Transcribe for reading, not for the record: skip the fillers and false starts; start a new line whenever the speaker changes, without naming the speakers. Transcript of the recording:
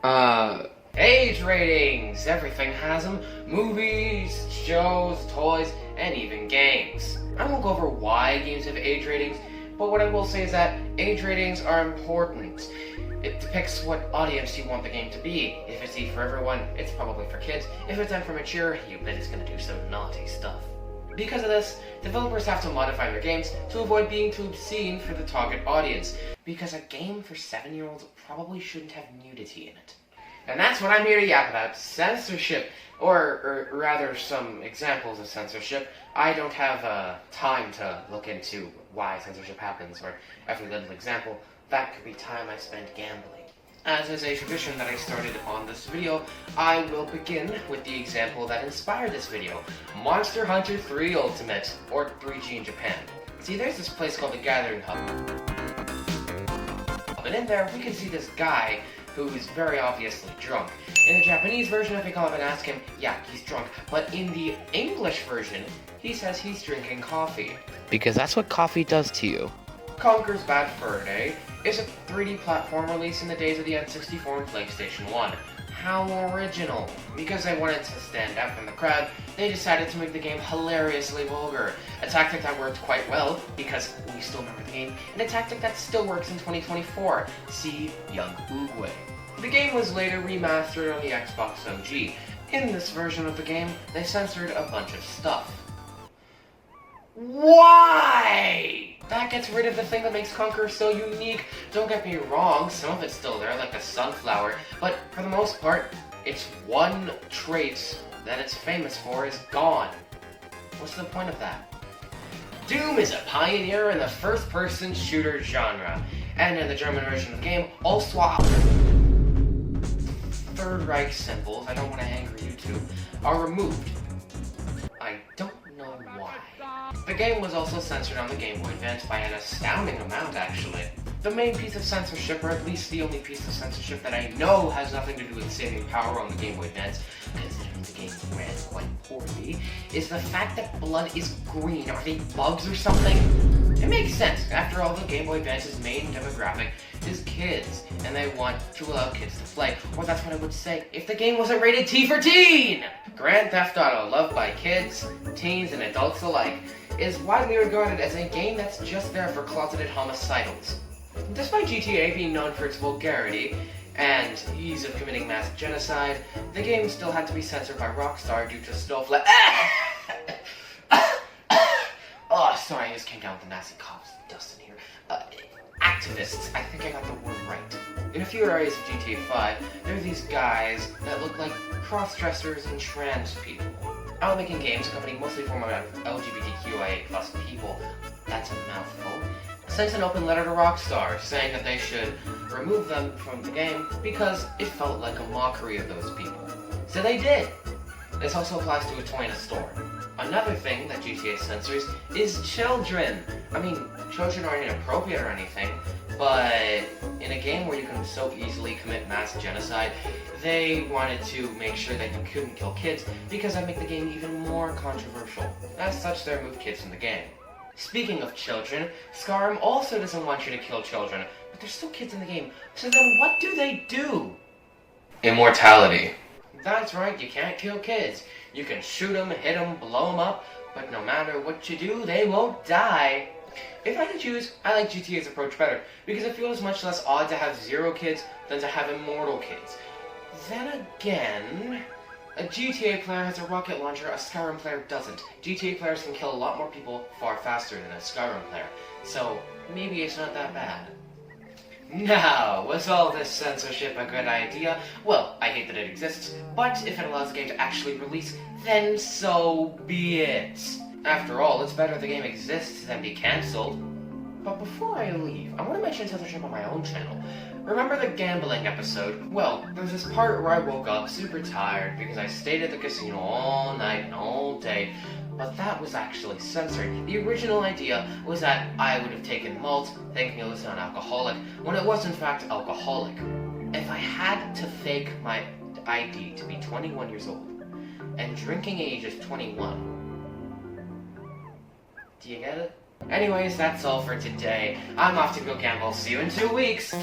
Age ratings! Everything has them. Movies, shows, toys, and even games. I won't go over why games have age ratings, but what I will say is that age ratings are important. It depicts what audience you want the game to be. If it's E for everyone, it's probably for kids. If it's M for mature, you bet it's gonna do some naughty stuff. Because of this, developers have to modify their games to avoid being too obscene for the target audience, because a game for 7-year-olds probably shouldn't have nudity in it. And that's what I'm here to yap about, censorship, or rather some examples of censorship. I don't have time to look into why censorship happens, or every little example. That could be time I spent gambling. As is a tradition that I started on this video, I will begin with the example that inspired this video, Monster Hunter 3 Ultimate, or 3G in Japan. See, there's this place called the Gathering Hub. And in there, we can see this guy who's very obviously drunk. In the Japanese version, if we call him and ask him, yeah, he's drunk. But in the English version, he says he's drinking coffee. Because that's what coffee does to you. Conker's Bad Fur Day is a 3D platform released in the days of the N64 and PlayStation 1. How original! Because they wanted to stand out from the crowd, they decided to make the game hilariously vulgar. A tactic that worked quite well, because we still remember the game, and a tactic that still works in 2024. See Young Oogway. The game was later remastered on the Xbox OG. In this version of the game, they censored a bunch of stuff. Why? That gets rid of the thing that makes Conker so unique. Don't get me wrong, some of it's still there, like the sunflower, but for the most part, its one trait that it's famous for is gone. What's the point of that? Doom is a pioneer in the first-person shooter genre, and in the German version of the game, all swap. Third Reich symbols, I don't want to anger YouTube, are removed. I don't know why. The game was also censored on the Game Boy Advance by an astounding amount, actually. The main piece of censorship, or at least the only piece of censorship that I know has nothing to do with saving power on the Game Boy Advance, considering the game ran quite poorly, is the fact that blood is green. Are they bugs or something? It makes sense. After all, the Game Boy Advance's main demographic is kids, and they want to allow kids to play. Or that's what I would say if the game wasn't rated T for teen! Grand Theft Auto, loved by kids, teens, and adults alike, is widely regarded as a game that's just there for closeted homicidals. Despite GTA being known for its vulgarity and ease of committing mass genocide, the game still had to be censored by Rockstar due to snowflake. Oh, sorry, I just came down with the nasty cops dust in here. Activists, I think I got the word right. In a few areas of GTA 5, there are these guys that look like cross-dressers and trans people. Out making games, a company mostly formed out of LGBTQIA+ people, that's a mouthful, sent an open letter to Rockstar saying that they should remove them from the game because it felt like a mockery of those people. So they did. This also applies to a toy in a store. Another thing that GTA censors is children. I mean, children aren't inappropriate or anything, but in a game where you can so easily commit mass genocide, they wanted to make sure that you couldn't kill kids because that'd make the game even more controversial. As such, they removed kids from the game. Speaking of children, Skyrim also doesn't want you to kill children, but there's still kids in the game, so then what do they do? Immortality. That's right, you can't kill kids. You can shoot them, hit them, blow them up, but no matter what you do, they won't die. If I could choose, I like GTA's approach better, because it feels much less odd to have 0 kids than to have immortal kids. Then again, a GTA player has a rocket launcher, a Skyrim player doesn't. GTA players can kill a lot more people far faster than a Skyrim player, so maybe it's not that bad. Now, was all this censorship a good idea? Well, I hate that it exists, but if it allows the game to actually release, then so be it. After all, it's better the game exists than be cancelled. But before I leave, I want to mention censorship on my own channel. Remember the gambling episode? Well, there's this part where I woke up super tired because I stayed at the casino all night and all day, but that was actually censored. The original idea was that I would have taken malt, thinking it was non-alcoholic, when it was in fact alcoholic. If I had to fake my ID to be 21 years old, and drinking age is 21, do you get it? Anyways, that's all for today. I'm off to go gamble. See you in 2 weeks!